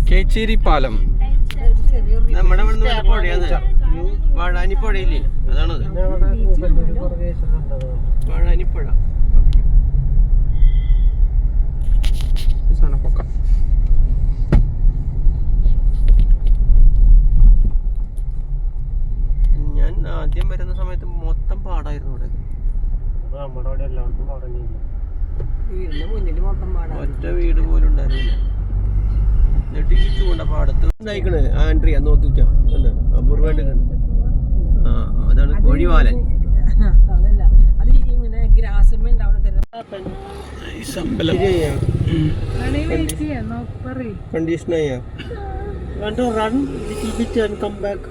കേച്ചേരി പാലം നമ്മുടെ പുഴയാണ് വാഴാനി പുഴയില്ലേ അതാണത് വാഴാനി പുഴ പൊക്കം ഞാൻ ആദ്യം വരുന്ന സമയത്ത് മൊത്തം പാടായിരുന്നു ഇവിടെ ഒറ്റ വീട് പോലും ഉണ്ടായിരുന്നില്ല എന്നിട്ട് ഈ ചൂണ്ട പാടത്ത് ഉണ്ടായിക്കണ് ആൻഡ്രിയ നോക്കിക്കോ അപൂർവമായിട്ട് കണ്ട് ആ അതാണ് കോഴിവാലൻ condition want to run little bit and come back.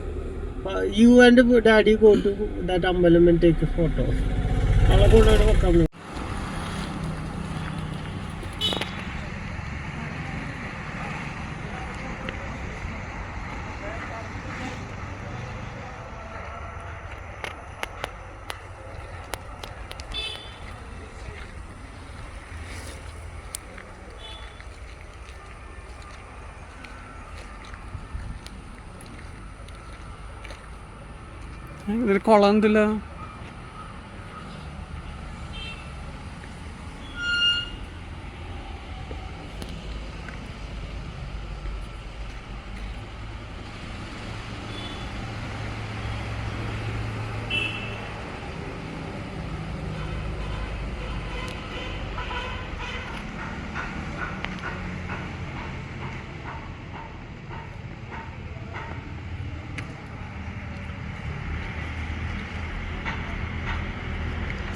You and daddy go to that ambalam and take a photo. ഇതൊരു കുളം ഉണ്ടല്ലോ.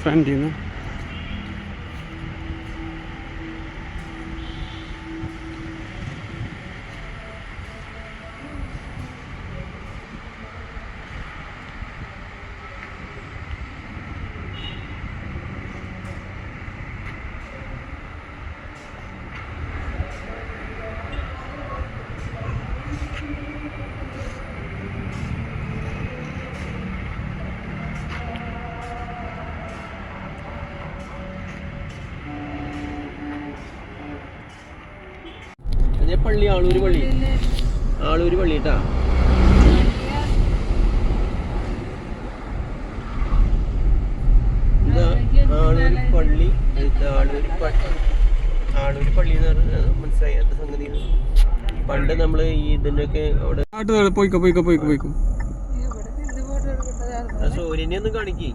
ഫ്രണ്ടിൽ നിന്ന് പള്ളി ആളൂര് പള്ളി കേട്ടാ ആളൂര് പള്ളി ആളൂര് പള്ളി എന്ന് പറഞ്ഞാൽ മനസ്സിലായി എന്താ സംഗതി പണ്ട് നമ്മള് ഈ ഇതിന്റെയൊക്കെ അവിടെ പോയിക്കോ സൂര്യനെ ഒന്ന് കാണിക്കേ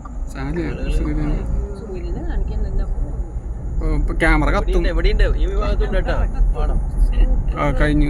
ക്യാമറ കത്തും എവിടെയുണ്ട് ഈ ഭാഗത്തുണ്ട് കേട്ടാ പാടം കഴിഞ്ഞു.